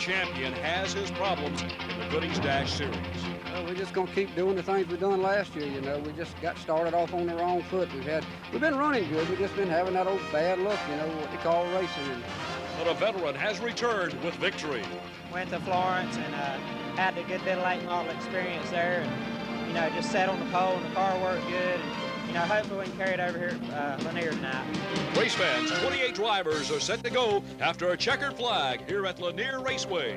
champion has his problems in the Goodies Dash Series. Well, we're just going to keep doing the things we done last year. You know, we just got started off on the wrong foot. We've been running good. We've just been having that old bad luck, you know, what they call racing. But a veteran has returned with victory. Went to Florence and had a good bit of late model experience there, and you know, just sat on the pole and the car worked good. And, you know, hopefully we can carry it over here at Lanier tonight. Race fans, 28 drivers are set to go after a checkered flag here at Lanier Raceway.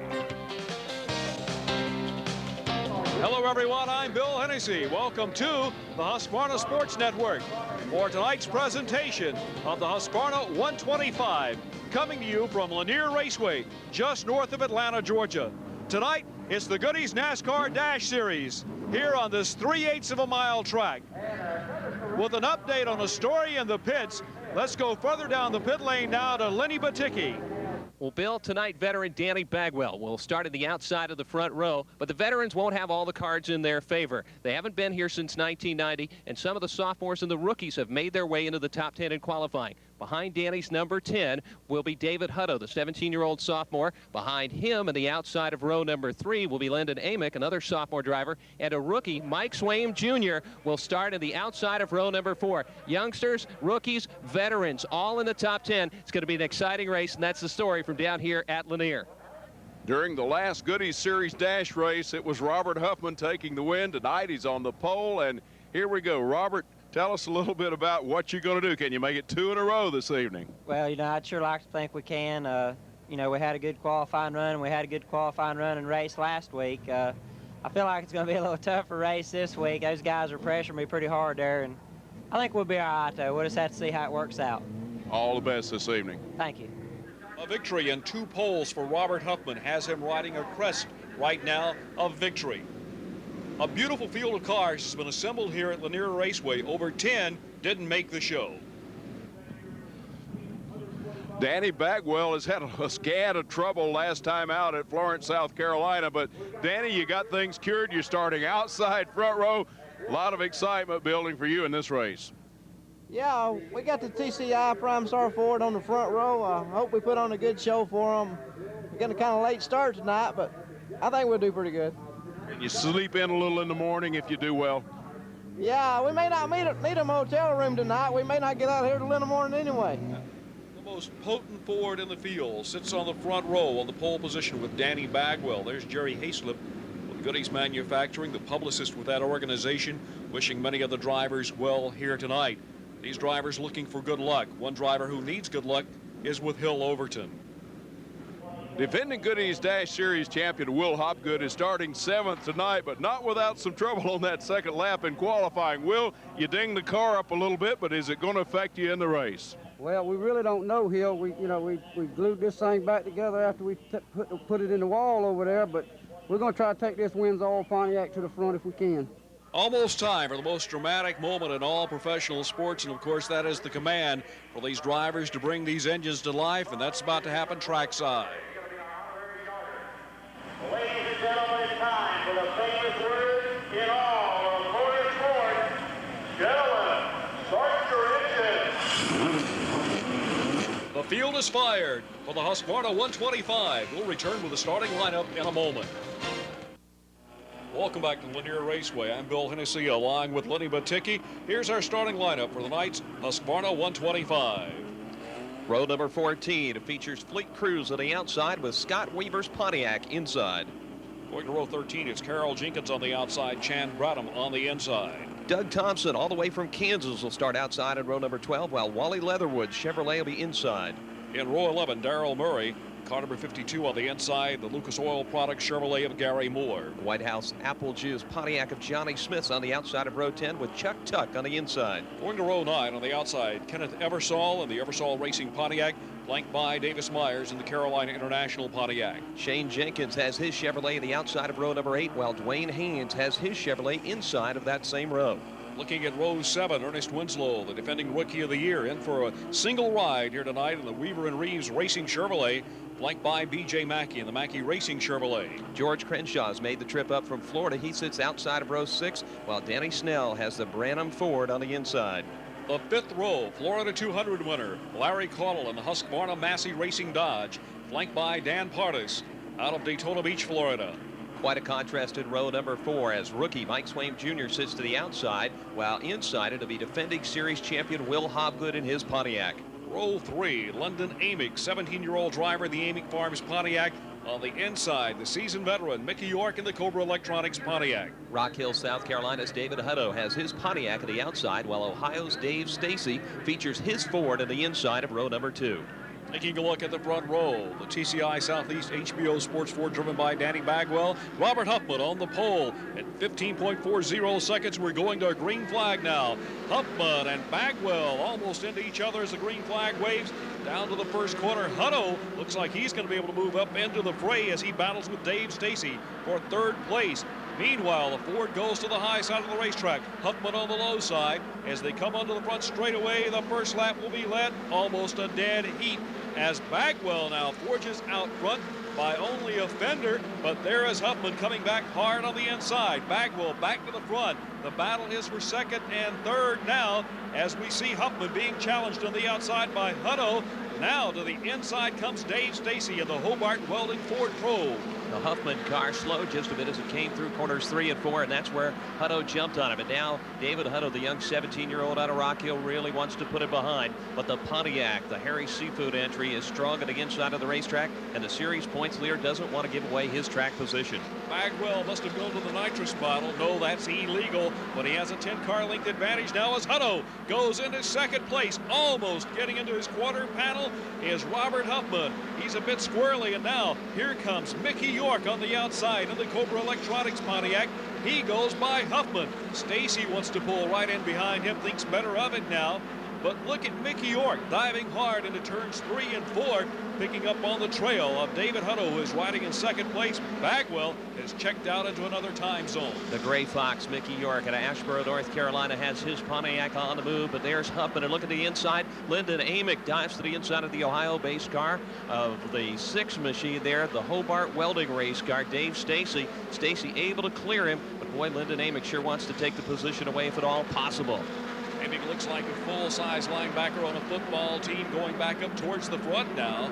Hello everyone, I'm Bill Hennessy. Welcome to the Husqvarna Sports Network for tonight's presentation of the Husqvarna 125, coming to you from Lanier Raceway, just north of Atlanta, Georgia. Tonight, it's the Goodies NASCAR Dash Series here on this 3/8 of a mile track. With an update on the story in the pits, let's go further down the pit lane now to Lenny Baticki. Well, Bill, tonight veteran Danny Bagwell will start at the outside of the front row, but the veterans won't have all the cards in their favor. They haven't been here since 1990, and some of the sophomores and the rookies have made their way into the top 10 in qualifying. Behind Danny's number 10 will be David Hutto, the 17-year-old sophomore. Behind him and the outside of row number 3 will be LYNDON, another sophomore driver, and a rookie, Mike SWAIM Jr., will start in the outside of row number 4. Youngsters, rookies, veterans, all in the top 10. It's going to be an exciting race, and that's the story from down here at Lanier. During the last Goodies Series Dash race, it was Robert Huffman taking the win. Tonight he's on the pole, and here we go. Robert, tell us a little bit about what you're going to do. Can you make it 2 in a row this evening? Well, you know, I'd sure like to think we can. You know, we had a good qualifying run, and we had a good qualifying run and race last week. I feel like it's going to be a little tougher race this week. Those guys are pressuring me pretty hard there, and I think we'll be all right, though. We'll just have to see how it works out. All the best this evening. Thank you. A victory and 2 poles for Robert Huffman has him riding a crest right now of victory. A beautiful field of cars has been assembled here at Lanier Raceway. Over 10 didn't make the show. Danny Bagwell has had a scad of trouble last time out at Florence, South Carolina, but Danny, you got things cured. You're starting outside front row. A lot of excitement building for you in this race. Yeah, we got the TCI PRIMESTAR Ford on the front row. I hope we put on a good show for them. We're getting a kind of late start tonight, but I think we'll do pretty good. You sleep in a little in the morning if you do well. Yeah, we may not need a motel room tonight. We may not get out here till in the morning anyway. The most potent Ford in the field sits on the front row on the pole position with Danny Bagwell. There's Jerry Hayslip with Goodies Manufacturing, the publicist with that organization, wishing many of the drivers well here tonight. These drivers looking for good luck. One driver who needs good luck is with Hill Overton. Defending Goodies Dash Series champion Will Hopgood is starting 7th tonight, but not without some trouble on that second lap in qualifying. Will, you dinged the car up a little bit, but is it going to affect you in the race? Well, we really don't know, Hill. We glued this thing back together after we put it in the wall over there, but we're going to try to take this WINSLOW Pontiac to the front if we can. Almost time for the most dramatic moment in all professional sports, and of course that is the command for these drivers to bring these engines to life, and that's about to happen trackside. Ladies and gentlemen, it's time for the famous word in all of motorsports. Gentlemen, start your engines. The field is fired for the Husqvarna 125. We'll return with the starting lineup in a moment. Welcome back to Lanier Raceway. I'm Bill Hennessy along with Lenny Baticki. Here's our starting lineup for the night's Husqvarna 125. Row number 14 features Fleet Cruz on the outside with Scott Weaver's Pontiac inside. Going to row 13, it's Carroll Jenkins on the outside, Chan Bradham on the inside. Doug Thompson all the way from Kansas will start outside in row number 12, while Wally Leatherwood Chevrolet will be inside. In row 11, Darrell Murray, car number 52 on the inside, the Lucas Oil Products Chevrolet of Gary Moore. White House Apple Juice Pontiac of Johnny Smith's on the outside of row 10 with Chuck Tuck on the inside. Going to row 9 on the outside, Kenneth Eversole and the Eversole Racing Pontiac, flanked by Davis Myers in the Carolina International Pontiac. Shane Jenkins has his Chevrolet on the outside of row number 8, while Dwayne Haynes has his Chevrolet inside of that same row. Looking at row 7, Ernest Winslow, the defending Rookie of the Year, in for a single ride here tonight in the Weaver and Reeves Racing Chevrolet, flanked by B.J. Mackey in the Mackey Racing Chevrolet. George Crenshaw has made the trip up from Florida. He sits outside of row 6, while Danny Snell has the Branham Ford on the inside. The 5th row, Florida 200 winner, Larry Cauddill in the Husqvarna Massey Racing Dodge, flanked by Dan Pardis out of Daytona Beach, Florida. Quite a contrast in row number 4 as rookie Mike SWAIM Jr. sits to the outside, while inside it'll be defending series champion Will Hobgood in his Pontiac. Row 3, London AMICK, 17-year-old driver, the AMICK Farms Pontiac. On the inside, the seasoned veteran Mickey York in the Cobra Electronics Pontiac. Rock Hill, South Carolina's David Hutto has his Pontiac at the outside, while Ohio's Dave Stacy features his Ford at the inside of row number 2. Taking a look at the front row, the TCI Southeast HBO Sports Ford driven by Danny Bagwell. Robert Huffman on the pole at 15.40 seconds. We're going to a green flag now. Huffman and Bagwell almost into each other as the green flag waves. Down to the first corner, Hutto looks like he's going to be able to move up into the fray as he battles with Dave Stacy for 3rd place. Meanwhile, the Ford goes to the high side of the racetrack. Huffman on the low side. As they come onto the front straightaway, the first lap will be led almost a dead heat as Bagwell now forges out front by only a fender, but there is Huffman coming back hard on the inside. Bagwell back to the front. The battle is for 2nd and 3rd now as we see Huffman being challenged on the outside by Hutto. Now to the inside comes Dave Stacy in the Hobart Welding Ford Probe. The Huffman car slowed just a bit as it came through corners 3 and 4, and that's where Hutto jumped on him. And now David Hutto, the young 17-year-old out of Rock Hill, really wants to put it behind. But the Pontiac, the Harry Seafood entry, is strong at the inside of the racetrack, and the series points leader doesn't want to give away his track position. Bagwell must have gone to the nitrous bottle. No, that's illegal, but he has a 10-car length advantage now as Hutto goes into 2nd place. Almost getting into his quarter panel is Robert Huffman. He's a bit squirrely, and now here comes Mickey York on the outside in the Cobra Electronics Pontiac. He goes by Huffman. Stacy wants to pull right in behind him, thinks better of it now. But look at Mickey York diving hard into turns 3 and 4, picking up on the trail of David Hutto, who is riding in 2nd place. Bagwell is checked out into another time zone. The Gray Fox, Mickey York at Asheboro, North Carolina, has his Pontiac on the move, but there's Huffman. And look at the inside. Lyndon Amick dives to the inside of the Ohio-based car of the 6 machine there, the Hobart Welding race car, Dave Stacy. Stacy able to clear him, but boy, Lyndon Amick sure wants to take the position away if at all possible. Amick looks like a full-size linebacker on a football team going back up towards the front now.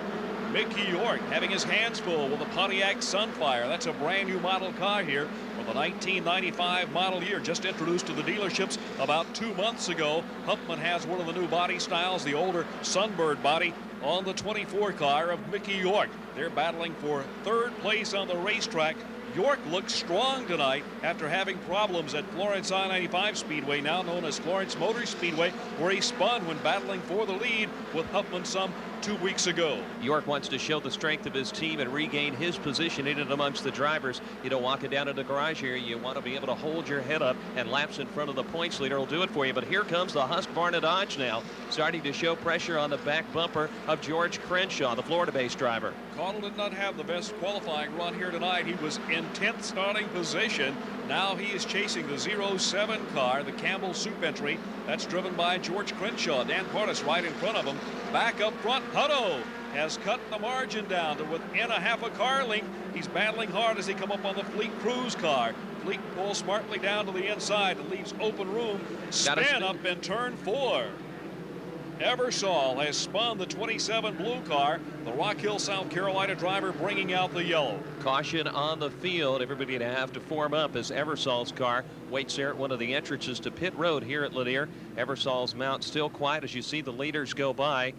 Mickey York having his hands full with a Pontiac Sunfire. That's a brand new model car here for the 1995 model year, just introduced to the dealerships about 2 months ago. Huffman has one of the new body styles, the older Sunbird body, on the 24 car of Mickey York. They're battling for 3rd place on the racetrack. York looks strong tonight after having problems at Florence I-95 Speedway, now known as Florence Motor Speedway, where he spun when battling for the lead with Huffman some 2 weeks ago. York wants to show the strength of his team and regain his position in and amongst the drivers. You know, walking down to the garage here, you want to be able to hold your head up, and laps in front of the points leader will do it for you. But here comes the Husqvarna Dodge now, starting to show pressure on the back bumper of George Crenshaw, the Florida-based driver. CAUDILL did not have the best qualifying run here tonight. He was in 10th starting position. Now he is chasing the 07 car, the Campbell Soup entry. That's driven by George Crenshaw. Dan Portis right in front of him. Back up front, Hutto has cut the margin down to within a half a car length. He's battling hard as he come up on the Fleet Cruise car. Fleet pulls smartly down to the inside and leaves open room. Spin up in turn 4. EVERSOLE has spun the 27 blue car. The Rock Hill, South Carolina driver bringing out the yellow. Caution on the field. Everybody to have to form up as EVERSOLE's car waits there at one of the entrances to pit road here at Lanier. EVERSOLE's mount still quiet as you see the leaders go by.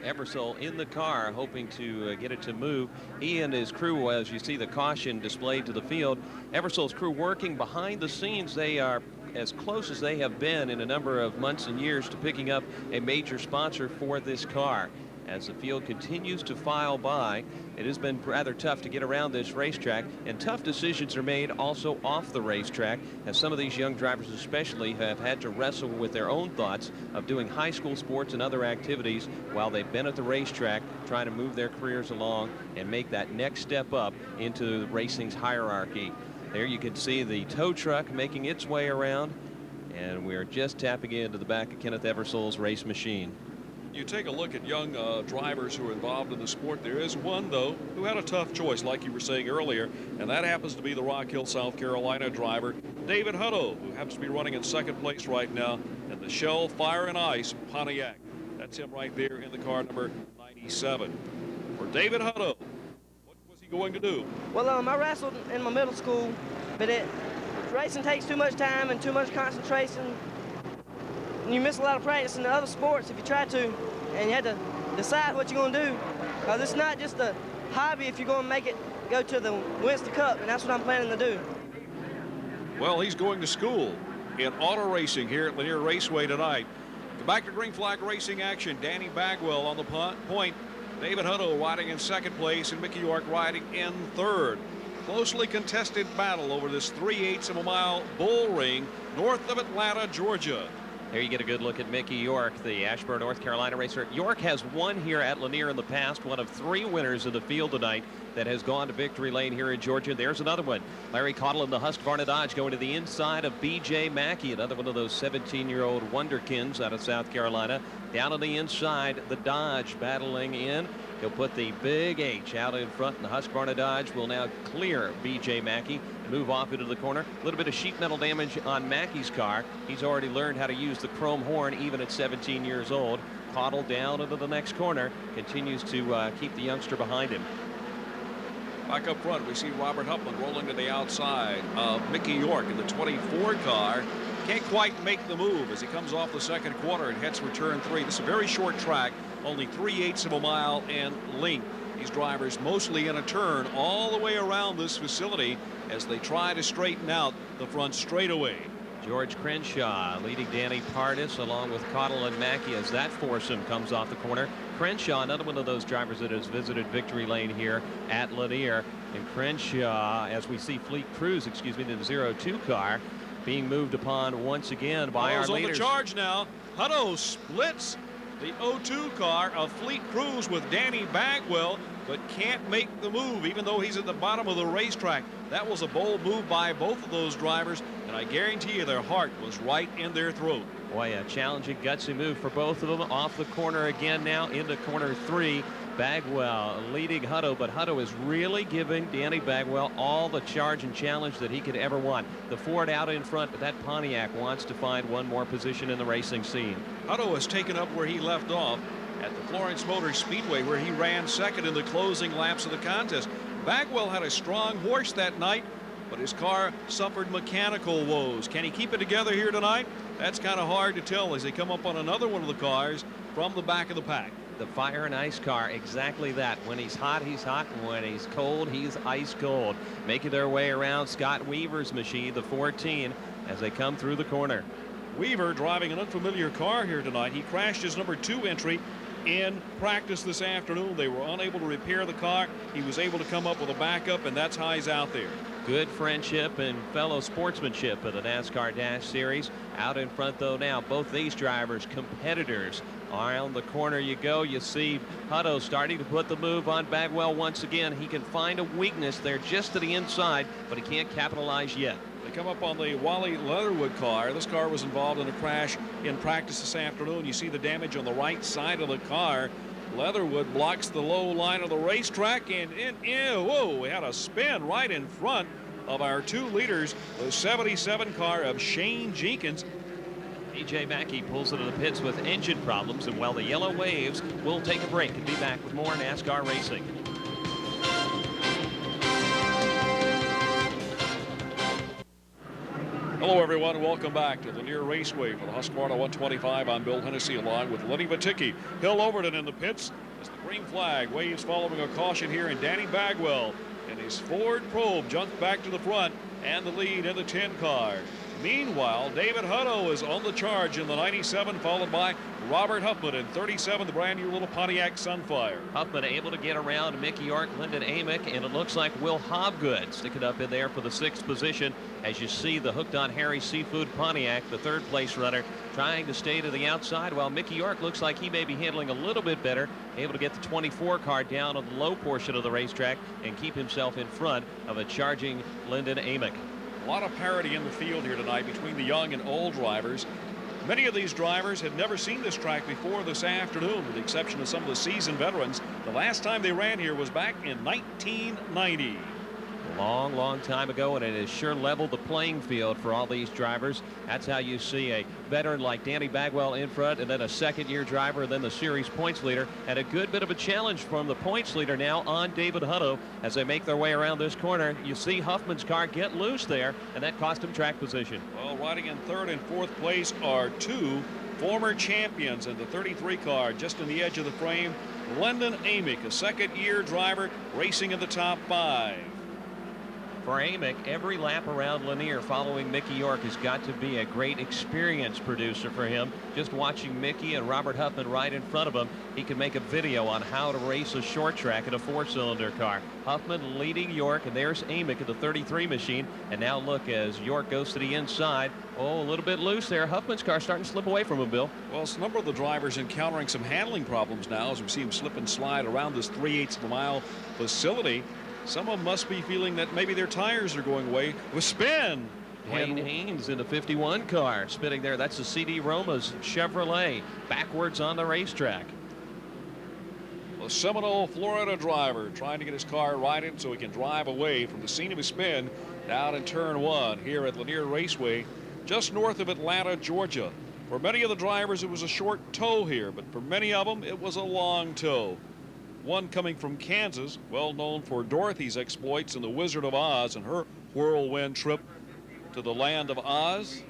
EVERSOLE in the car hoping to get it to move. He and his crew, as you see the caution displayed to the field. EVERSOLE's crew working behind the scenes. They are as close as they have been in a number of months and years to picking up a major sponsor for this car. As the field continues to file by, it has been rather tough to get around this racetrack, and tough decisions are made also off the racetrack, as some of these young drivers especially have had to wrestle with their own thoughts of doing high school sports and other activities while they've been at the racetrack trying to move their careers along and make that next step up into racing's hierarchy. There you can see the tow truck making its way around, and we're just tapping into the back of Kenneth Eversole's race machine. You take a look at young drivers who are involved in the sport. There is one, though, who had a tough choice, like you were saying earlier, and that happens to be the Rock Hill, South Carolina driver, David Hutto, who happens to be running in 2nd place right now in the Shell Fire and Ice Pontiac. That's him right there in the car number 97. For David Hutto, what was he you going to do? Well, I wrestled in my middle school, but racing takes too much time and too much concentration. And you miss a lot of practice in the other sports if you try to, and you have to decide what you're going to do. Because it's not just a hobby if you're going to make it go to the Winston Cup, and that's what I'm planning to do. Well, he's going to school in auto racing here at Lanier Raceway tonight. Back to green flag racing action. Danny Bagwell on the point. David Hutto riding in second place, and Mickey York riding in third. Closely contested battle over this 3/8 of a mile bull ring north of Atlanta, Georgia. There you get a good look at Mickey York, the Ashburn, North Carolina racer. York has won here at Lanier in the past, one of 3 winners in the field tonight that has gone to victory lane here in Georgia. There's another one. Larry Cauddill in the Husqvarna Dodge going to the inside of B.J. Mackey, another one of those 17-year-old wonderkins out of South Carolina. Down on the inside, the Dodge battling in. He'll put the big H out in front, and the Husqvarna Dodge will now clear B.J. Mackey, move off into the corner. A little bit of sheet metal damage on Mackey's car. He's already learned how to use the chrome horn even at 17 years old. Cauddill down into the next corner, continues to keep the youngster behind him. Back up front, we see Robert Huppman rolling to the outside of Mickey York in the 24 car. Can't quite make the move as he comes off the second quarter and heads for turn 3. This is a very short track, only 3/8 of a mile in length. These drivers mostly in a turn all the way around this facility as they try to straighten out the front straightaway. George Crenshaw leading Danny Pardis along with Cauddill and Mackey as that foursome comes off the corner. Crenshaw, another one of those drivers that has visited victory lane here at Lanier. And Crenshaw, as we see Fleet Cruz, the 02 car, being moved upon once again by our leaders. On the charge now. Hutto splits the 02 car of Fleet Cruz with Danny Bagwell, but can't make the move even though he's at the bottom of the racetrack. That was a bold move by both of those drivers, and I guarantee you their heart was right in their throat. Boy, a challenging, gutsy move for both of them. Off the corner again now into corner 3. Bagwell leading Hutto, but Hutto is really giving Danny Bagwell all the charge and challenge that he could ever want. The Ford out in front, but that Pontiac wants to find one more position in the racing scene. Hutto has taken up where he left off at the Florence Motor Speedway, where he ran second in the closing laps of the contest. Bagwell had a strong horse that night, but his car suffered mechanical woes. Can he keep it together here tonight? That's kind of hard to tell as they come up on another one of the cars from the back of the pack. The fire and ice car, exactly that. When he's hot, and when he's cold, he's ice cold. Making their way around Scott Weaver's machine, the 14, as they come through the corner. Weaver driving an unfamiliar car here tonight. He crashed his number 2 entry in practice this afternoon. They were unable to repair the car. He was able to come up with a backup, and that's how he's out there. Good friendship and fellow sportsmanship of the NASCAR Dash Series. Out in front, though, now, both these drivers, competitors. Around the corner you go. You see Hutto starting to put the move on Bagwell once again. He can find a weakness there just to the inside, but he can't capitalize yet. They come up on the Wally Leatherwood car. This car was involved in a crash in practice this afternoon. You see the damage on the right side of the car. Leatherwood blocks the low line of the racetrack, and whoa, we had a spin right in front of our 2 leaders, the 77 car of Shane Jenkins. B.J. Mackey pulls into the pits with engine problems, and while the yellow waves, we'll take a break and be back with more NASCAR racing. Hello, everyone. Welcome back to the Lanier Raceway for the Husqvarna 125. I'm Bill Hennessy along with Lenny Baticki. Hill Overton in the pits as the green flag waves following a caution here, and Danny Bagwell and his Ford Probe jumps back to the front and the lead in the 10 car. Meanwhile, David Hutto is on the charge in the 97, followed by Robert Huffman in 37, the brand new little Pontiac Sunfire. Huffman able to get around Mickey York, Lyndon AMICK, and it looks like Will Hobgood sticking up in there for the 6th position. As you see the Hooked on Harry Seafood Pontiac, the 3rd place runner, trying to stay to the outside, while Mickey York looks like he may be handling a little bit better, able to get the 24 car down on the low portion of the racetrack and keep himself in front of a charging Lyndon AMICK. A lot of parity in the field here tonight between the young and old drivers. Many of these drivers had never seen this track before this afternoon, with the exception of some of the seasoned veterans. The last time they ran here was back in 1990. Long, long time ago, and it has sure leveled the playing field for all these drivers. That's how you see a veteran like Danny Bagwell in front, and then a second-year driver, and then the series points leader. And a good bit of a challenge from the points leader now on David Hutto as they make their way around this corner. You see Huffman's car get loose there, and that cost him track position. Well, riding in third and fourth place are two former champions in the 33 car, just in the edge of the frame. LYNDON AMICK, a second-year driver, racing in the top 5. For AMICK, every lap around Lanier following Mickey York has got to be a great experience producer for him. Just watching Mickey and Robert Huffman right in front of him, he can make a video on how to race a short track in a 4-cylinder car. Huffman leading York, and there's AMICK at the 33 machine. And now look as York goes to the inside. Oh, a little bit loose there. Huffman's car starting to slip away from him, Bill. Well, a number of the drivers encountering some handling problems now as we see him slip and slide around this 3/8 of a mile facility. Some of them must be feeling that maybe their tires are going away. With spin. Dwayne Haynes in the 51 car spinning there. That's the CD Roma's Chevrolet backwards on the racetrack. The Seminole, Florida driver trying to get his car righted so he can drive away from the scene of his spin down in turn 1 here at Lanier Raceway, just north of Atlanta, Georgia. For many of the drivers, it was a short tow here, but for many of them, it was a long tow. One coming from Kansas, well known for Dorothy's exploits in The Wizard of Oz and her whirlwind trip to the land of Oz.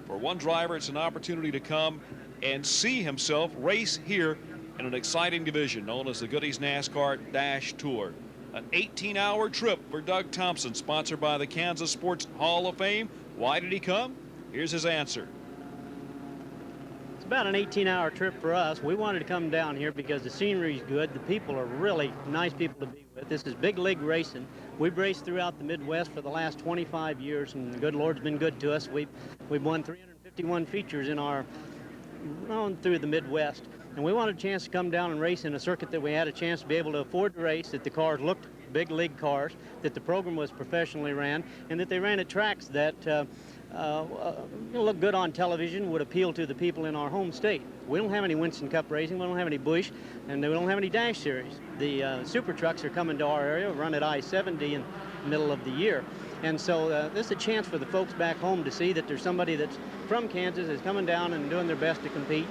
For one driver, it's an opportunity to come and see himself race here in an exciting division known as the Goody's NASCAR Dash Tour. An 18-hour trip for Doug Thompson, sponsored by the Kansas Sports Hall of Fame. Why did he come? Here's his answer. About an 18-hour trip for us. We wanted to come down here because the scenery is good. The people are really nice people to be with. This is big league racing. We've raced throughout the Midwest for the last 25 years, and the good Lord's been good to us. We've won 351 features in our run through the Midwest, and we wanted a chance to come down and race in a circuit that we had a chance to be able to afford to race, that the cars looked big league cars, that the program was professionally ran, and that they ran at tracks that look good on television, would appeal to the people in our home state. We don't have any Winston Cup racing, we don't have any Busch, and we don't have any Dash Series. The super trucks are coming to our area, run at I-70 in the middle of the year. And so this is a chance for the folks back home to see that there's somebody that's from Kansas is coming down and doing their best to compete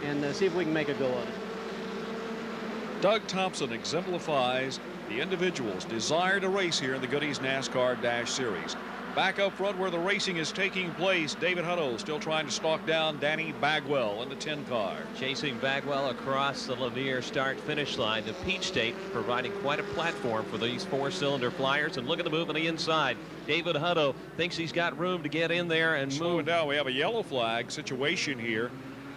and see if we can make a go of it. Doug Thompson exemplifies the individual's desire to race here in the Goody's NASCAR Dash Series. Back up front where the racing is taking place, David Hutto still trying to stalk down Danny Bagwell in the 10 car. Chasing Bagwell across the Lanier start-finish line. The Peach State providing quite a platform for these 4-cylinder flyers. And look at the move on the inside. David Hutto thinks he's got room to get in there and move. Down, we have a yellow flag situation here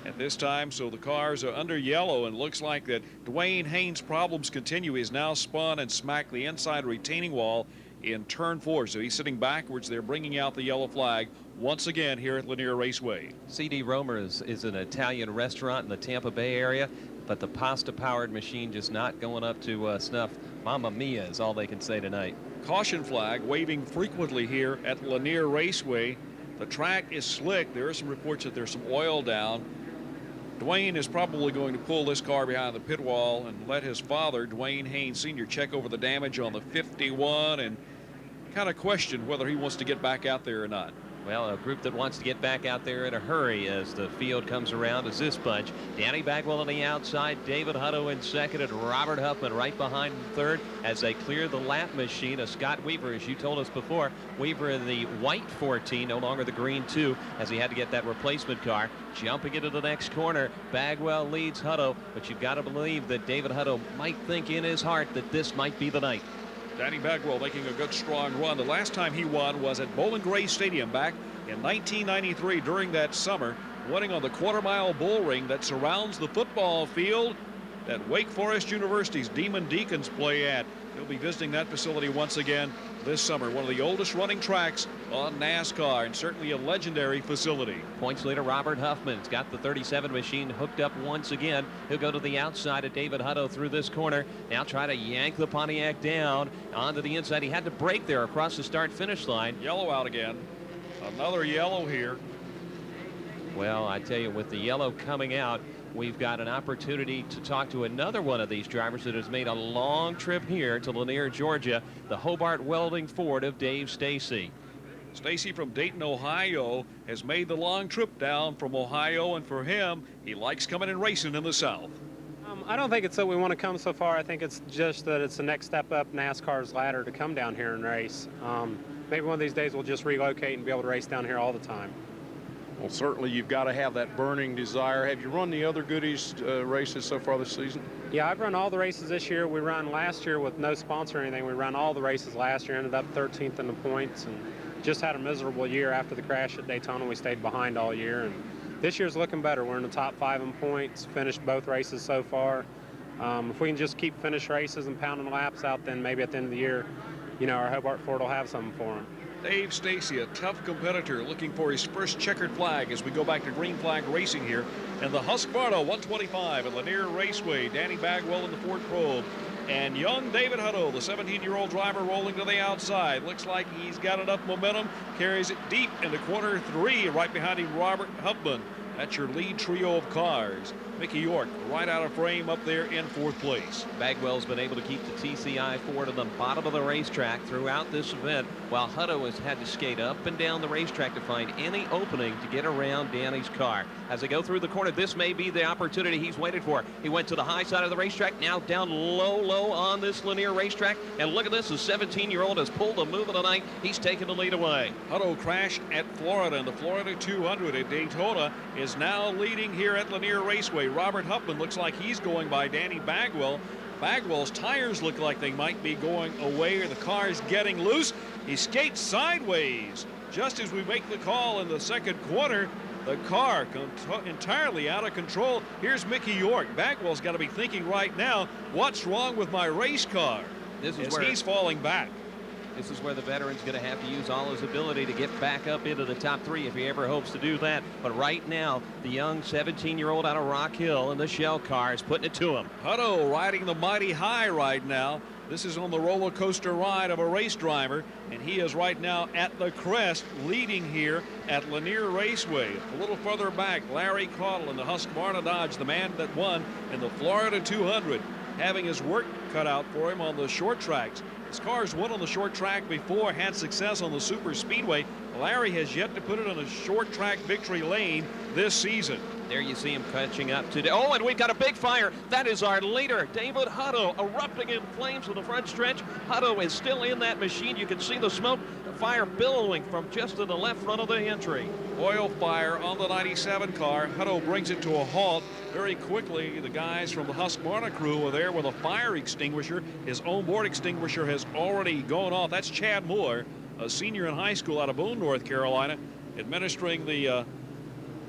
at this time, so the cars are under yellow, and looks like that Dwayne Haynes' problems continue. He's now spun and smacked the inside retaining wall in turn 4, so he's sitting backwards. They're bringing out the yellow flag once again here at Lanier Raceway. CD Romer is an Italian restaurant in the Tampa Bay area, but the pasta-powered machine just not going up to snuff. Mamma mia is all they can say tonight. Caution flag waving frequently here at Lanier Raceway. The track is slick. There are some reports that there's some oil down. Dwayne is probably going to pull this car behind the pit wall and let his father, Dwayne Haynes Sr., check over the damage on the 51 and kind of question whether he wants to get back out there or not. Well, a group that wants to get back out there in a hurry as the field comes around is this bunch. Danny Bagwell on the outside, David Hutto in second, and Robert Huffman right behind in third as they clear the lap machine of Scott Weaver, as you told us before. Weaver in the white 14, no longer the green 2, as he had to get that replacement car. Jumping into the next corner, Bagwell leads Hutto, but you've got to believe that David Hutto might think in his heart that this might be the night. Danny Bagwell making a good strong run. The last time he won was at Bowling Green Stadium back in 1993 during that summer, winning on the quarter-mile bull ring that surrounds the football field that Wake Forest University's Demon Deacons play at. He'll be visiting that facility once again this summer. One of the oldest running tracks on NASCAR, and certainly a legendary facility. Points leader Robert Huffman's got the 37 machine hooked up once again. He'll go to the outside of David Hutto through this corner. Now try to yank the Pontiac down onto the inside. He had to break there across the start-finish line. Yellow out again. Another yellow here. Well, I tell you, with the yellow coming out, we've got an opportunity to talk to another one of these drivers that has made a long trip here to Lanier, Georgia, the Hobart Welding Ford of Dave Stacy. Stacy from Dayton, Ohio, has made the long trip down from Ohio, and for him, he likes coming and racing in the South. I don't think it's that we want to come so far. I think it's just that it's the next step up NASCAR's ladder to come down here and race. Maybe one of these days we'll just relocate and be able to race down here all the time. Well, certainly you've got to have that burning desire. Have you run the other Goodies races so far this season? Yeah, I've run all the races this year. We ran last year with no sponsor or anything. We ran all the races last year, ended up 13th in the points, and just had a miserable year after the crash at Daytona. We stayed behind all year, and this year's looking better. We're in the top 5 in points, finished both races so far. If we can just keep finish races and pounding laps out, then maybe at the end of the year, you know, our Hobart Ford will have something for him. Dave Stacy, a tough competitor, looking for his first checkered flag as we go back to green flag racing here. And the Husqvarna 125 at Lanier Raceway. Danny Bagwell in the Ford Probe. And young David Hutto, the 17-year-old driver, rolling to the outside. Looks like he's got enough momentum. Carries it deep into corner 3. Right behind him, Robert Hubman. That's your lead trio of cars. Mickey York right out of frame up there in 4th place. Bagwell's been able to keep the TCI Ford on the bottom of the racetrack throughout this event, while Hutto has had to skate up and down the racetrack to find any opening to get around Danny's car. As they go through the corner, this may be the opportunity he's waited for. He went to the high side of the racetrack, now down low on this Lanier racetrack. And look at this, the 17-year-old has pulled a move of the night. He's taken the lead away. Hutto crashed at Florida, and the Florida 200 at Daytona is now leading here at Lanier Raceway. Robert Hupman looks like he's going by Danny Bagwell. Bagwell's tires look like they might be going away, or the car's getting loose. He skates sideways. Just as we make the call in the second quarter, the car entirely out of control. Here's Mickey York. Bagwell's got to be thinking right now, what's wrong with my race car? This is as where he's falling back. This is where the veteran's going to have to use all his ability to get back up into the top 3 if he ever hopes to do that. But right now, the young 17-year-old out of Rock Hill in the shell car is putting it to him. Hutto riding the mighty high right now. This is on the roller coaster ride of a race driver, and he is right now at the crest, leading here at Lanier Raceway. A little further back, Larry Cauddill in the Husqvarna Dodge, the man that won in the Florida 200, having his work cut out for him on the short tracks. His car's won on the short track before, had success on the super speedway. Larry has yet to put it on a short track victory lane this season. There you see him catching up today. Oh, and we've got a big fire. That is our leader, David Hutto, erupting in flames on the front stretch. Hutto is still in that machine. You can see the smoke, the fire billowing from just in the left front of the entry. Oil fire on the 97 car. Hutto brings it to a halt very quickly. The guys from the Husqvarna crew are there with a fire extinguisher. His onboard extinguisher has already gone off. That's Chad Moore, a senior in high school out of Boone, North Carolina, administering the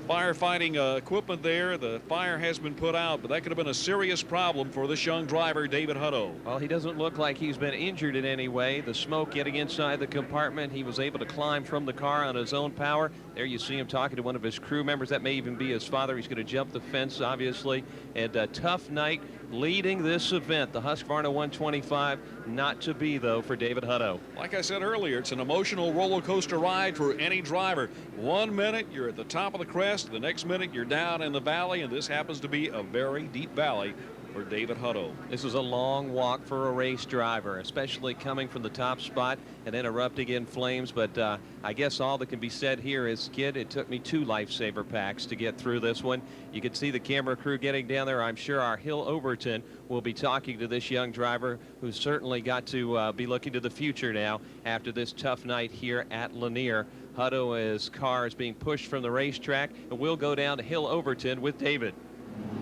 firefighting equipment there. The fire has been put out, but that could have been a serious problem for this young driver, David Hutto. Well, he doesn't look like he's been injured in any way. The smoke getting inside the compartment, he was able to climb from the car on his own power. There you see him talking to one of his crew members. That may even be his father. He's going to jump the fence, obviously. And a tough night leading this event, the Husqvarna 125. Not to be, though, for David Hutto. Like I said earlier, it's an emotional roller coaster ride for any driver. 1 minute you're at the top of the crest, the next minute you're down in the valley, and this happens to be a very deep valley for David Hutto. This was a long walk for a race driver, especially coming from the top spot and then erupting in flames. But I guess all that can be said here is, kid, it took me 2 lifesaver packs to get through this one. You can see the camera crew getting down there. I'm sure our Hill Overton will be talking to this young driver, who's certainly got to be looking to the future now after this tough night here at Lanier. Hutto's car is being pushed from the racetrack, and we'll go down to Hill Overton with David.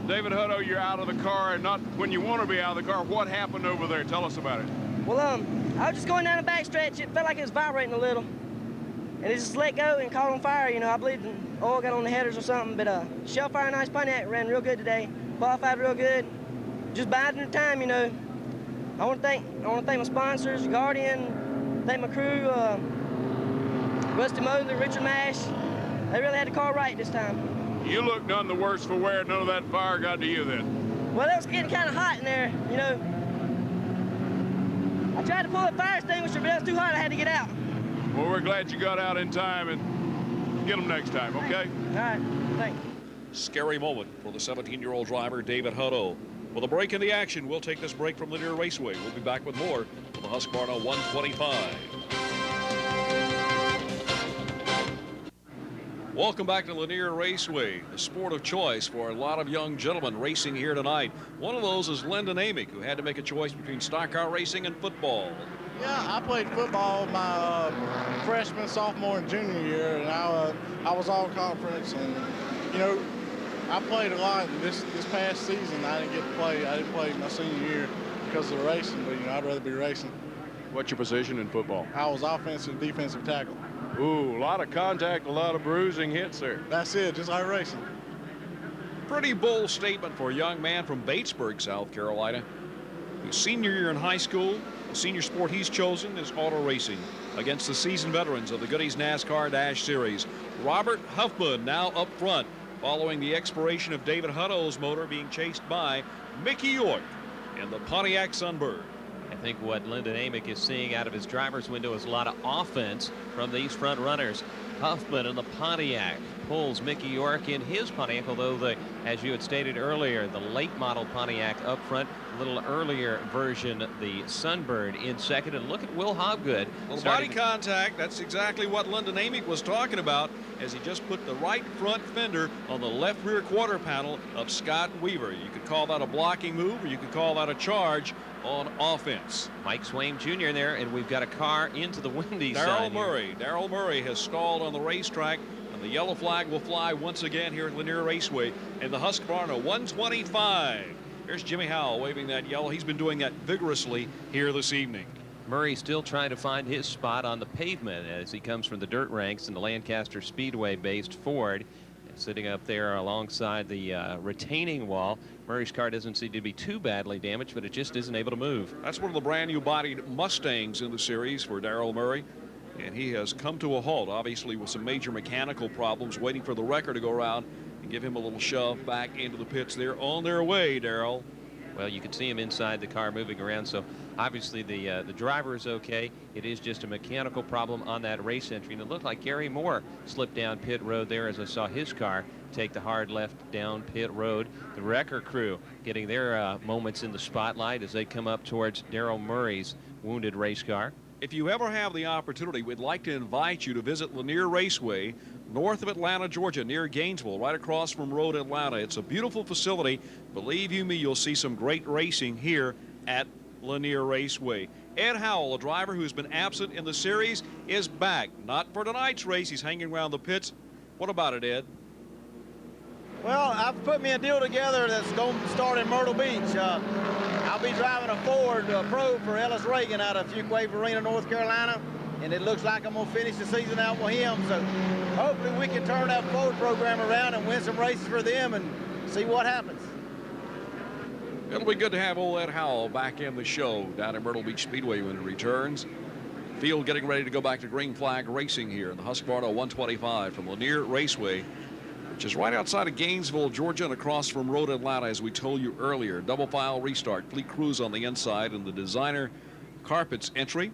David Hutto, you're out of the car, and not when you want to be out of the car. What happened over there? Tell us about it. Well, I was just going down the back stretch. It felt like it was vibrating a little. And it just let go and caught on fire. You know, I believe the oil got on the headers or something. But Shell Fire Nice Pontiac ran real good today. Qualified real good. Just biding the time, you know. I want to thank my sponsors, Guardian, thank my crew, Rusty Mosley, Richard Mash. They really had the car right this time. You look none the worse for wear. None of that fire got to you then. Well, it was getting kind of hot in there, you know. I tried to pull a fire extinguisher, but it was too hot. I had to get out. Well, we're glad you got out in time, and get them next time, okay? All right, thanks. scary moment for the 17-year-old driver, David Hutto. With a break in the action, we'll take this break from Lanier Raceway. We'll be back with more of the Husqvarna 125. Welcome back to Lanier Raceway, the sport of choice for a lot of young gentlemen racing here tonight. One of those is LYNDON AMICK, who had to make a choice between stock car racing and football. Yeah, I played football my freshman, sophomore, and junior year, and I was all conference. And you know, I played a lot. This past season, I didn't get to play. I didn't play my senior year because of the racing. But you know, I'd rather be racing. What's your position in football? I was offensive, defensive tackle. Ooh, a lot of contact, a lot of bruising hits there. That's it, just like racing. Pretty bold statement for a young man from Batesburg, South Carolina, whose senior year in high school, the senior sport he's chosen is auto racing against the seasoned veterans of the Goody's NASCAR Dash Series. Robert Huffman now up front, following the expiration of David Hutto's motor, being chased by Mickey York in the Pontiac Sunbird. I think what LYNDON AMICK is seeing out of his driver's window is a lot of offense from these front runners. Huffman in the Pontiac pulls Mickey York in his Pontiac, although as you had stated earlier, the late model Pontiac up front, a little earlier version, the Sunbird in second. And look at Will Hobgood. Well, body contact, that's exactly what LYNDON AMICK was talking about, as he just put the right front fender on the left rear quarter panel of Scott Weaver. You could call that a blocking move, or you could call that a charge on offense. Mike SWAIM Jr. in there, and we've got a car into the windy side. Darryl Murray has stalled on the racetrack, and the yellow flag will fly once again here at Lanier Raceway in the Husqvarna 125. Here's Jimmy Howell waving that yellow. He's been doing that vigorously here this evening. Murray still trying to find his spot on the pavement as he comes from the dirt ranks in the Lancaster Speedway-based Ford. Sitting up there alongside the retaining wall. Murray's car doesn't seem to be too badly damaged, but it just isn't able to move. That's one of the brand new bodied Mustangs in the series for Darryl Murray, and he has come to a halt, obviously with some major mechanical problems, waiting for the wrecker to go around and give him a little shove back into the pits. They're on their way, Darryl. Well, you can see him inside the car moving around, so obviously the driver is okay. It is just a mechanical problem on that race entry, and it looked like Gary Moore slipped down pit road there as I saw his car take the hard left down pit road. The wrecker crew getting their moments in the spotlight as they come up towards Darryl Murray's wounded race car. If you ever have the opportunity, we'd like to invite you to visit Lanier Raceway, north of Atlanta, Georgia, near Gainesville, right across from Road Atlanta. It's a beautiful facility. Believe you me, you'll see some great racing here at Lanier Raceway. Ed Howell, a driver who's been absent in the series, is back. Not for tonight's race. He's hanging around the pits. What about it, Ed? Well, I've put me a deal together that's going to start in Myrtle Beach. I'll be driving a Ford Pro for Ellis Reagan out of Fuquay Arena, North Carolina, and it looks like I'm going to finish the season out with him. So hopefully we can turn that Ford program around and win some races for them and see what happens. It'll be good to have old Ed Howell back in the show down at Myrtle Beach Speedway when he returns. Field getting ready to go back to green flag racing here in the Husqvarna 125 from Lanier Raceway, which is right outside of Gainesville, Georgia, and across from Road Atlanta, as we told you earlier. Double file restart, Fleet Cruise on the inside, and the designer carpets entry.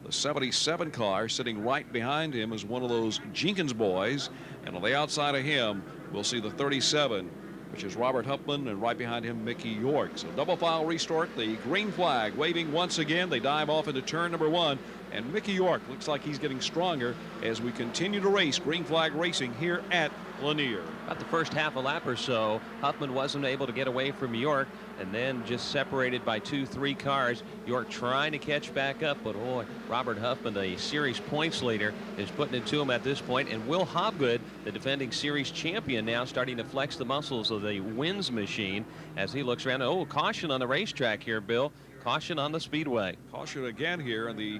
The 77 car sitting right behind him is one of those Jenkins boys, and on the outside of him, we'll see the 37, which is Robert Huffman, and right behind him, Mickey York. So double file restart, the green flag waving once again. They dive off into turn number 1, and Mickey York looks like he's getting stronger as we continue to race green flag racing here at Lanier. About the first half a lap or so, Huffman wasn't able to get away from York, and then just separated by 2-3 cars. York trying to catch back up, but boy, Robert Huffman, the series points leader, is putting it to him at this point. And Will Hobgood, the defending series champion, now starting to flex the muscles of the WINS machine as he looks around. Oh, caution on the racetrack here, Bill. Caution on the speedway. Caution again here in the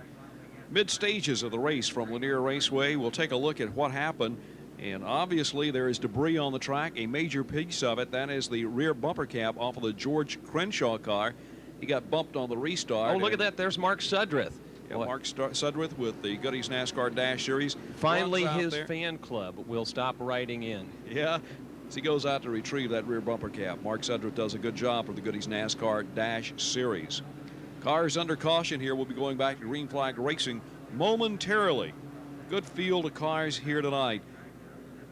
mid stages of the race from Lanier Raceway. We'll take a look at what happened. And obviously there is debris on the track. A major piece of it, that is the rear bumper cap off of the George Crenshaw car. He got bumped on the restart. Oh, look at that. There's Mark Sudrith. Yeah, Mark Sudrith with the Goody's NASCAR Dash Series. Finally, his fan club will stop writing in. Yeah, as he goes out to retrieve that rear bumper cap. Mark Sudrith does a good job for the Goody's NASCAR Dash Series. Cars under caution here. We'll be going back to green flag racing momentarily. Good field of cars here tonight.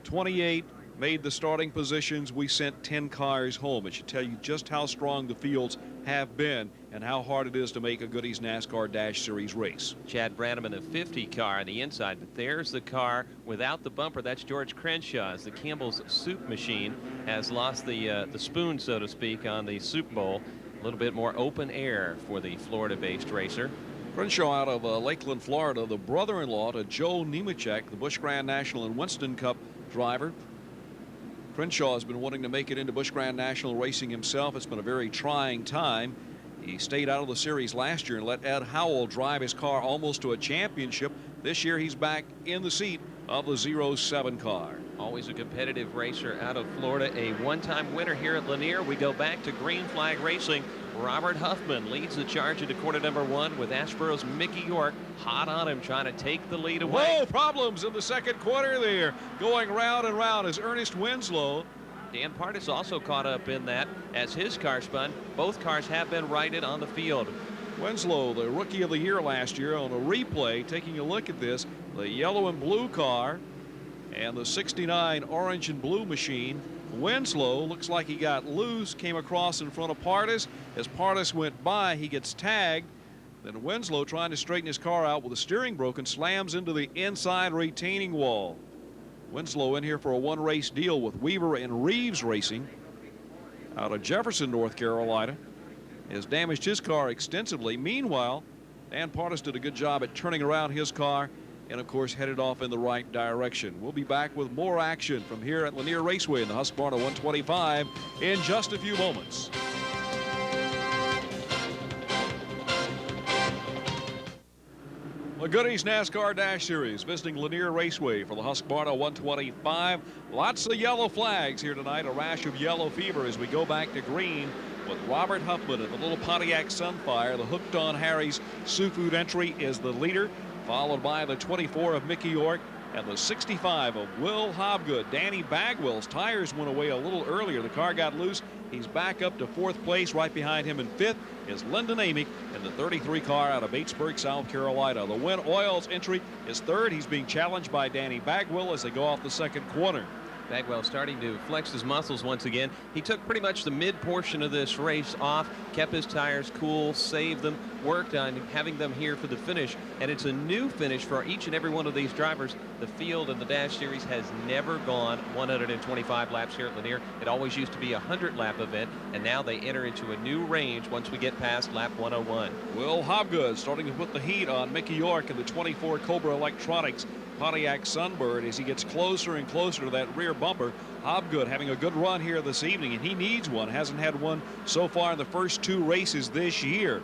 28, made the starting positions, we sent 10 cars home. It should tell you just how strong the fields have been and how hard it is to make a Goody's NASCAR Dash Series race. Chad Brannaman, a 50 car on the inside, but there's the car without the bumper. That's George Crenshaw, as the Campbell's Soup Machine has lost the spoon, so to speak, on the Soup Bowl. A little bit more open air for the Florida-based racer. Crenshaw out of Lakeland, Florida, the brother-in-law to Joe Nemechek, the Busch Grand National and Winston Cup driver. Crenshaw has been wanting to make it into Busch Grand National racing himself. It's been a very trying time. He stayed out of the series last year and let Ed Howell drive his car almost to a championship. This year he's back in the seat of the 07 car. Always a competitive racer out of Florida, a one-time winner here at Lanier. We go back to green flag racing. Robert Huffman leads the charge into quarter number 1 with Asheboro's Mickey York hot on him, trying to take the lead away. Whoa, problems in the second quarter there. Going round and round is Ernest Winslow. Dan Partis also caught up in that as his car spun. Both cars have been righted on the field. Winslow, the rookie of the year last year, on a replay, taking a look at this, the yellow and blue car and the 69 orange and blue machine. Winslow looks like he got loose, came across in front of Partis. As Partis went by, he gets tagged. Then Winslow, trying to straighten his car out with the steering broken, slams into the inside retaining wall. Winslow in here for a one-race deal with Weaver and Reeves Racing out of Jefferson, North Carolina. Has damaged his car extensively. Meanwhile, Dan Partis did a good job at turning around his car and, of course, headed off in the right direction. We'll be back with more action from here at Lanier Raceway in the Husqvarna 125 in just a few moments. The Goody's NASCAR Dash Series visiting Lanier Raceway for the Husqvarna 125. Lots of yellow flags here tonight, a rash of yellow fever as we go back to green with Robert Huffman and the little Pontiac Sunfire. The Hooked on Harry's Seafood entry is the leader, followed by the 24 of Mickey York and the 65 of Will Hobgood. Danny Bagwell's tires went away a little earlier. The car got loose. He's back up to 4th place. Right behind him in 5th is LYNDON AMICK in the 33 car out of Batesburg, South Carolina. The Win Oil's entry is 3rd. He's being challenged by Danny Bagwell as they go off the second corner. Bagwell starting to flex his muscles once again. He took pretty much the mid portion of this race off, kept his tires cool, saved them, worked on having them here for the finish. And it's a new finish for each and every one of these drivers. The field in the Dash Series has never gone 125 laps here at Lanier. It always used to be a 100-lap event, and now they enter into a new range once we get past lap 101. Will Hobgood starting to put the heat on Mickey York and the 24 Cobra Electronics Pontiac Sunbird as he gets closer and closer to that rear bumper. Hobgood having a good run here this evening, and he needs one. Hasn't had one so far in the first 2 races this year.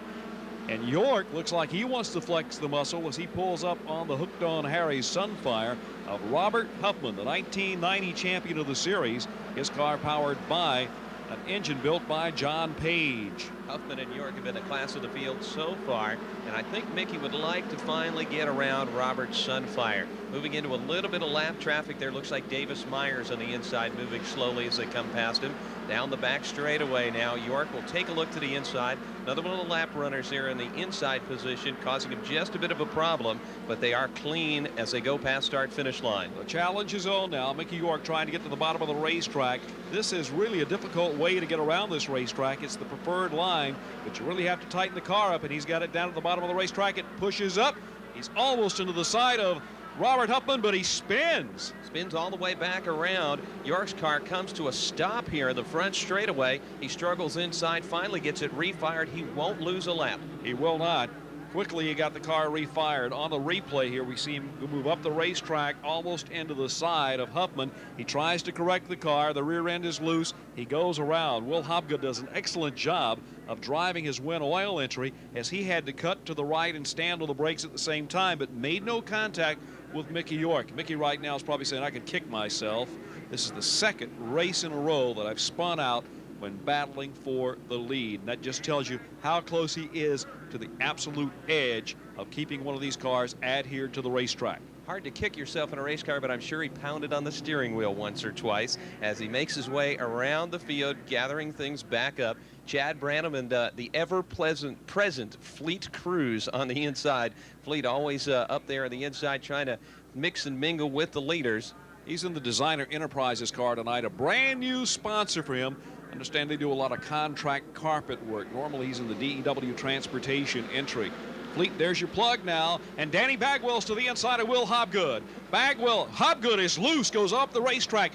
And York looks like he wants to flex the muscle as he pulls up on the Hooked on Harry's Sunfire of Robert Huffman, the 1990 champion of the series. His car powered by an engine built by John Page. Huffman and York have been the class of the field so far, and I think Mickey would like to finally get around Robert's Sunfire. Moving into a little bit of lap traffic there. Looks like Davis Myers on the inside moving slowly as they come past him. Down the back straightaway now. York will take a look to the inside. Another one of the lap runners there in the inside position, causing him just a bit of a problem, but they are clean as they go past start-finish line. The challenge is on now. Mickey York trying to get to the bottom of the racetrack. This is really a difficult way to get around this racetrack. It's the preferred line, but you really have to tighten the car up, and he's got it down at the bottom of the racetrack. It pushes up. He's almost into the side of Robert Huffman, but he spins. Spins all the way back around. York's car comes to a stop here in the front straightaway. He struggles inside, finally gets it refired. He won't lose a lap. He will not. Quickly, he got the car refired. On the replay here, we see him move up the racetrack almost into the side of Huffman. He tries to correct the car. The rear end is loose. He goes around. Will Hobgood does an excellent job of driving his Win Oil entry as he had to cut to the right and stand on the brakes at the same time, but made no contact with Mickey York. Mickey right now is probably saying, I can kick myself. This is the 2nd race in a row that I've spun out when battling for the lead. And that just tells you how close he is to the absolute edge of keeping one of these cars adhered to the racetrack. Hard to kick yourself in a race car, but I'm sure he pounded on the steering wheel once or twice as he makes his way around the field, gathering things back up. Chad Brannaman, the ever-present Fleet Cruz on the inside. Fleet always up there on the inside trying to mix and mingle with the leaders. He's in the Designer Enterprises car tonight, a brand new sponsor for him. Understand they do a lot of contract carpet work. Normally he's in the DEW transportation entry. Fleet, there's your plug now, and Danny Bagwell's to the inside of Will Hobgood. Hobgood is loose, goes off the racetrack.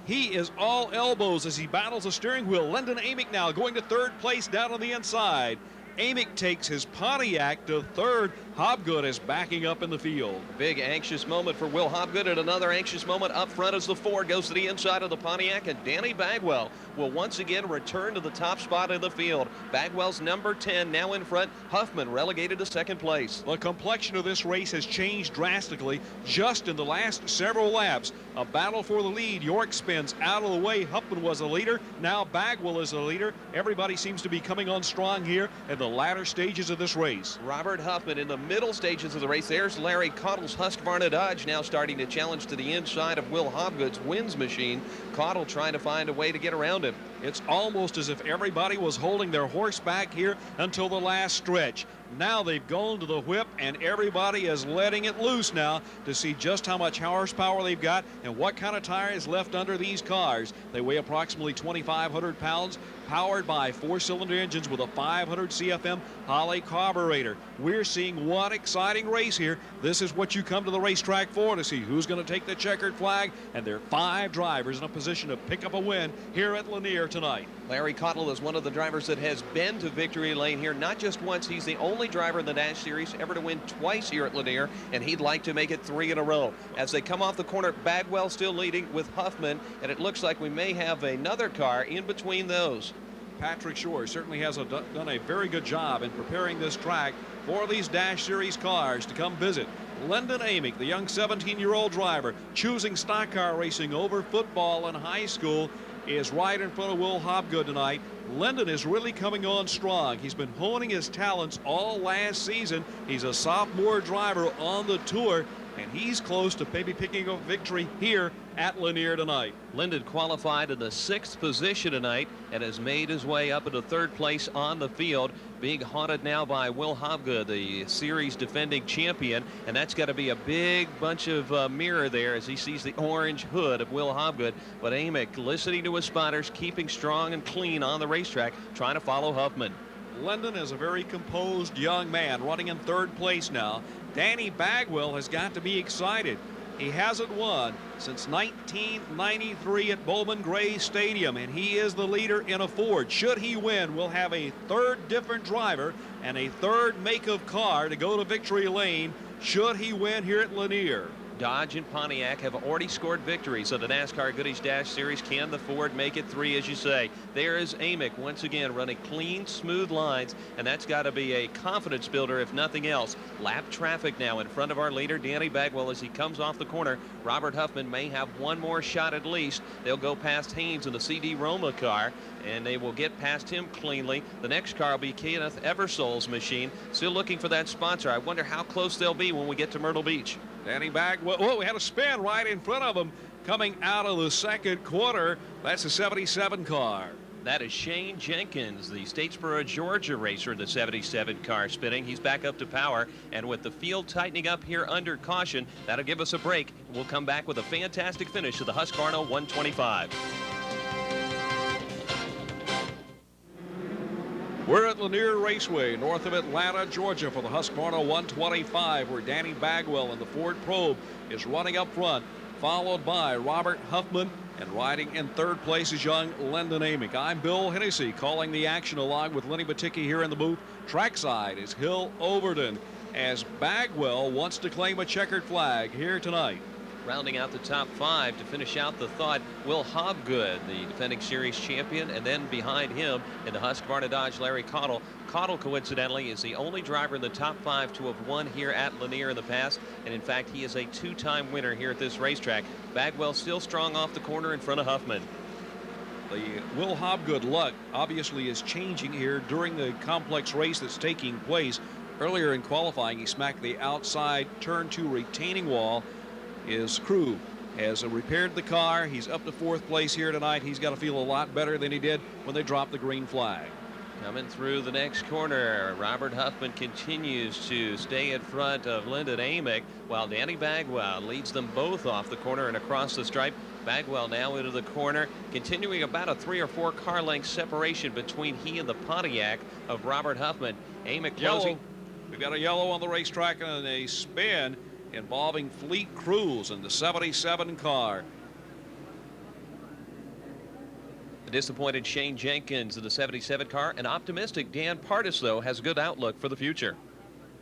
He is all elbows as he battles the steering wheel. Lyndon AMICK now going to third place down on the inside. AMICK takes his Pontiac to third. Hobgood is backing up in the field. Big anxious moment for Will Hobgood, and another anxious moment up front as the Ford goes to the inside of the Pontiac, and Danny Bagwell will once again return to the top spot in the field. Bagwell's number 10 now in front. Huffman relegated to second place. The complexion of this race has changed drastically just in the last several laps. A battle for the lead. York spins out of the way. Huffman was a leader. Now Bagwell is a leader. Everybody seems to be coming on strong here in the latter stages of this race. Robert Huffman in the middle stages of the race. There's Larry Caudill's Husqvarna Dodge now starting to challenge to the inside of Will Hobgood's Wins machine. Caudill trying to find a way to get around him. It's almost as if everybody was holding their horse back here until the last stretch. Now they've gone to the whip, and everybody is letting it loose now to see just how much horsepower they've got and what kind of tire is left under these cars. They weigh approximately 2,500 pounds, powered by 4-cylinder engines with a 500 CFM Holley carburetor. We're seeing one exciting race here. This is what you come to the racetrack for, to see who's going to take the checkered flag, and there are 5 drivers in a position to pick up a win here at Lanier tonight. Larry Caudill is one of the drivers that has been to victory lane here, not just once. He's the only driver in the Dash Series ever to win twice here at Lanier, and he'd like to make it 3 in a row. As they come off the corner, Bagwell still leading with Huffman, and it looks like we may have another car in between those. Patrick Shore certainly has done a very good job in preparing this track for these Dash Series cars to come visit. Lyndon AMICK, the young 17-year-old driver, choosing stock car racing over football in high school, is right in front of Will Hobgood tonight. Lyndon is really coming on strong. He's been honing his talents all last season. He's a sophomore driver on the tour, and he's close to maybe picking up victory here at Lanier tonight. Lyndon qualified in the 6th position tonight and has made his way up into 3rd place on the field, being haunted now by Will Hobgood, the series defending champion, and that's got to be a big bunch of mirror there as he sees the orange hood of Will Hobgood. But AMICK listening to his spotters, keeping strong and clean on the racetrack, trying to follow Huffman. Lyndon is a very composed young man running in 3rd place now. Danny Bagwell has got to be excited. He hasn't won since 1993 at Bowman Gray Stadium, and he is the leader in a Ford. Should he win, we'll have a 3rd different driver and a 3rd make of car to go to victory lane should he win here at Lanier. Dodge and Pontiac have already scored victories of the NASCAR Goodies Dash Series. Can the Ford make it 3, as you say? There is AMICK once again running clean, smooth lines, and that's got to be a confidence builder if nothing else. Lap traffic now in front of our leader, Danny Bagwell, as he comes off the corner. Robert Huffman may have one more shot at least. They'll go past Haynes in the CD Roma car, and they will get past him cleanly. The next car will be Kenneth Eversole's machine. Still looking for that sponsor. I wonder how close they'll be when we get to Myrtle Beach. Danny Bagwell, whoa, we had a spin right in front of him coming out of the 2nd quarter. That's a 77 car. That is Shane Jenkins, the Statesboro, Georgia racer in the 77 car spinning. He's back up to power, and with the field tightening up here under caution, that'll give us a break. We'll come back with a fantastic finish of the Husqvarna 125. We're at Lanier Raceway, north of Atlanta, Georgia, for the Husqvarna 125, where Danny Bagwell in the Ford Probe is running up front, followed by Robert Huffman, and riding in 3rd place is young Lyndon AMICK. I'm Bill Hennessy, calling the action along with Lenny Baticki here in the booth. Trackside is Hill Overton, as Bagwell wants to claim a checkered flag here tonight. Rounding out the top 5 to finish out the thought, Will Hobgood, the defending series champion, and then behind him in the Husqvarna Dodge, Larry Caudill. Caudill, coincidentally, is the only driver in the top 5 to have won here at Lanier in the past, and in fact, he is a 2-time winner here at this racetrack. Bagwell still strong off the corner in front of Huffman. The Will Hobgood luck obviously is changing here during the complex race that's taking place. Earlier in qualifying, he smacked the outside turn 2 retaining wall. His crew has repaired the car. He's up to 4th place here tonight. He's got to feel a lot better than he did when they dropped the green flag. Coming through the next corner, Robert Huffman continues to stay in front of Lyndon AMICK, while Danny Bagwell leads them both off the corner and across the stripe. Bagwell now into the corner, continuing about a 3 or 4 car length separation between he and the Pontiac of Robert Huffman. AMICK closing. We've got a yellow on the racetrack and a spin involving Fleet Cruz in the 77 car. Disappointed Shane Jenkins in the 77 car. An optimistic Dan Partis, though, has a good outlook for the future.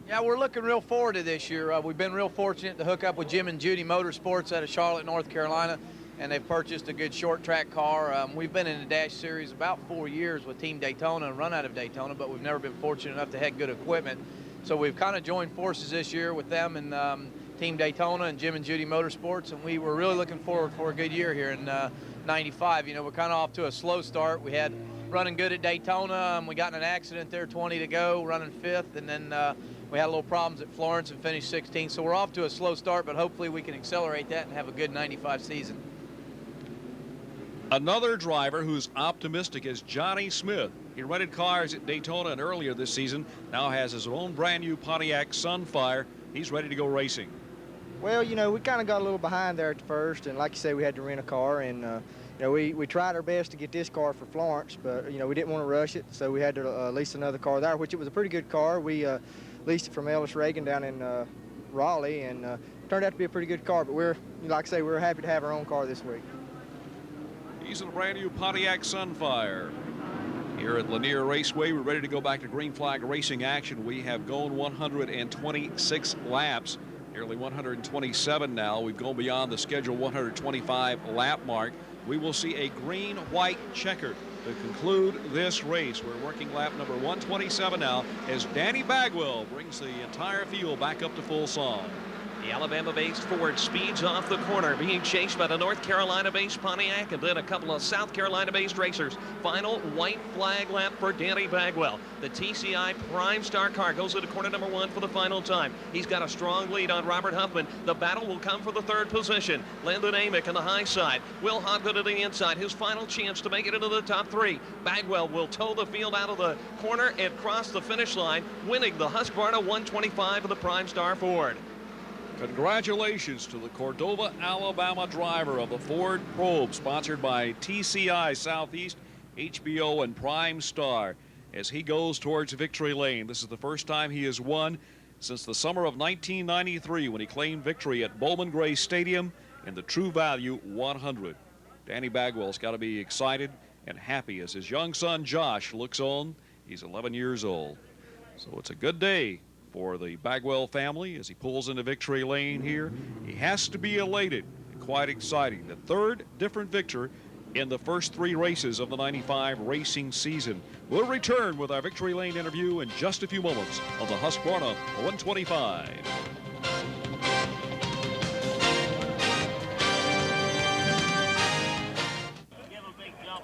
Yeah, we're looking real forward to this year. We've been real fortunate to hook up with Jim and Judy Motorsports out of Charlotte, North Carolina, and they've purchased a good short track car. We've been in the Dash Series about 4 years with Team Daytona and run out of Daytona, but we've never been fortunate enough to have good equipment. So we've kind of joined forces this year with them and Team Daytona and Jim and Judy Motorsports, and we were really looking forward for a good year here in 95. You know, we're kind of off to a slow start. We had running good at Daytona, and we got in an accident there, 20 to go, running 5th, and then we had a little problems at Florence and finished 16th. So we're off to a slow start, but hopefully we can accelerate that and have a good 95 season. Another driver who's optimistic is Johnny Smith. He rented cars at Daytona and earlier this season, now has his own brand new Pontiac Sunfire. He's ready to go racing. Well, you know, we kind of got a little behind there at the first, and like you say, we had to rent a car, and you know, we tried our best to get this car for Florence, but you know, we didn't want to rush it, so we had to lease another car there, which it was a pretty good car. We leased it from Ellis Reagan down in Raleigh, and turned out to be a pretty good car. But we're, like I say, we're happy to have our own car this week. He's in a brand new Pontiac Sunfire. Here at Lanier Raceway, we're ready to go back to green flag racing action. We have gone 126 laps. Nearly 127 now. We've gone beyond the scheduled 125 lap mark. We will see a green-white checker to conclude this race. We're working lap number 127 now as Danny Bagwell brings the entire field back up to full song. The Alabama-based Ford speeds off the corner, being chased by the North Carolina-based Pontiac and then a couple of South Carolina-based racers. Final white flag lap for Danny Bagwell. The TCI PrimeStar car goes into corner number 1 for the final time. He's got a strong lead on Robert Huffman. The battle will come for the 3rd position. Lyndon AMICK on the high side. Will Hobgood to the inside. His final chance to make it into the top 3. Bagwell will tow the field out of the corner and cross the finish line, winning the Husqvarna 125 of the PrimeStar Ford. Congratulations to the Cordova, Alabama driver of the Ford Probe, sponsored by TCI Southeast, HBO, and PrimeStar, as he goes towards victory lane. This is the first time he has won since the summer of 1993 when he claimed victory at Bowman Gray Stadium in the True Value 100. Danny Bagwell's got to be excited and happy as his young son Josh looks on. He's 11 years old. So it's a good day for the Bagwell family as he pulls into victory lane here. He has to be elated and quite exciting. The 3rd different victor in the first 3 races of the 95 racing season. We'll return with our victory lane interview in just a few moments on the Husqvarna 125.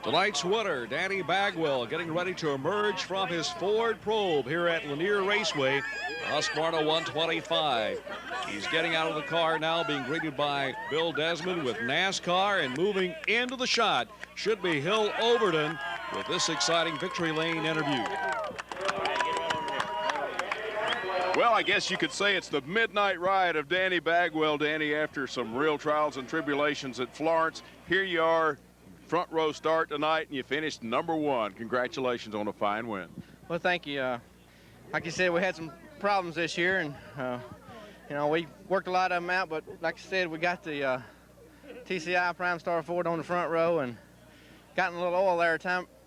Tonight's winner, Danny Bagwell, getting ready to emerge from his Ford Probe here at Lanier Raceway, Husqvarna 125. He's getting out of the car now, being greeted by Bill Desmond with NASCAR, and moving into the shot should be Hill Overton with this exciting victory lane interview. Well, I guess you could say it's the midnight ride of Danny Bagwell. Danny, after some real trials and tribulations at Florence, here you are, front row start tonight, and you finished number 1. Congratulations on a fine win. Well, thank you. Like you said, we had some problems this year, and you know, we worked a lot of them out, but like I said, we got the TCI PrimeStar Ford on the front row and got in a little oil there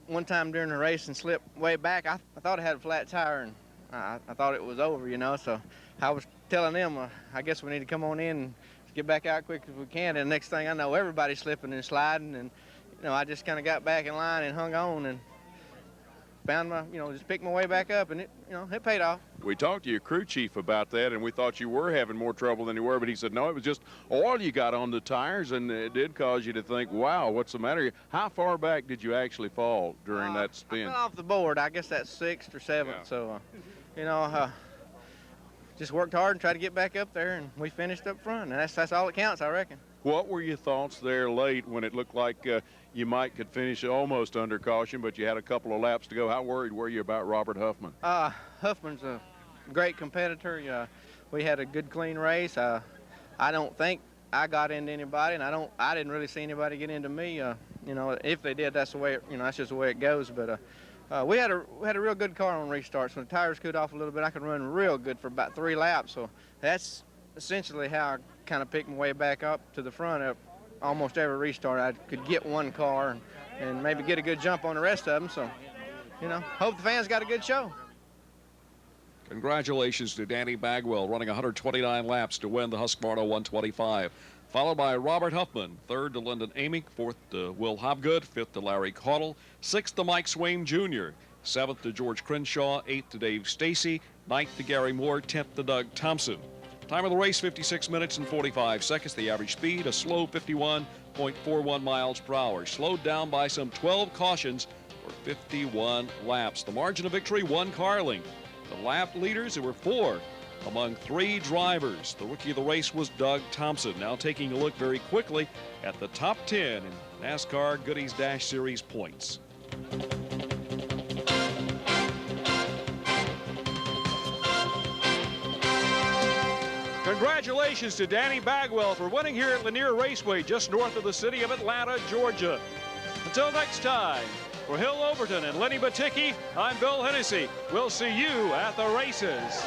one time during the race and slipped way back. I thought I had a flat tire, and I thought it was over, you know, so I was telling them, I guess we need to come on in and get back out quick as we can. And the next thing I know, everybody's slipping and sliding, and you know, I just kind of got back in line and hung on and found my, you know, just picked my way back up, and it, you know, it paid off. We talked to your crew chief about that, and we thought you were having more trouble than you were, but he said, no, it was just oil you got on the tires, and it did cause you to think, wow, what's the matter? How far back did you actually fall during that spin? I fell off the board. I guess that's 6th or 7th, yeah. So, you know, just worked hard and tried to get back up there, and we finished up front, and that's all that counts, I reckon. What were your thoughts there late when it looked like you could finish almost under caution, but you had a couple of laps to go? How worried were you about Robert Huffman? Huffman's a great competitor. We had a good, clean race. I don't think I got into anybody, and I didn't really see anybody get into me. You know, if they did, that's the way that's just the way it goes. But we had a real good car on restarts. When the tires cooled off a little bit, I could run real good for about 3 laps. So that's essentially how I kind of picked my way back up to the front. Of almost every restart, I could get one car and maybe get a good jump on the rest of them. So, you know, hope the fans got a good show. Congratulations to Danny Bagwell, running 129 laps to win the Husqvarna 125. Followed by Robert Huffman, third to Lyndon AMICK, fourth to Will Hobgood, fifth to Larry Cauddill, sixth to Mike SWAIM Jr., seventh to George Crenshaw, eighth to Dave Stacey, ninth to Gary Moore, 10th to Doug Thompson. Time of the race, 56 minutes and 45 seconds. The average speed, a slow 51.41 miles per hour. Slowed down by some 12 cautions for 51 laps. The margin of victory, 1 car length. The lap leaders, there were 4 among 3 drivers. The rookie of the race was Doug Thompson. Now taking a look very quickly at the top 10 in NASCAR Goody's Dash Series points. Congratulations to Danny Bagwell for winning here at Lanier Raceway, just north of the city of Atlanta, Georgia. Until next time, for Hill Overton and Lenny Baticki, I'm Bill Hennessy. We'll see you at the races.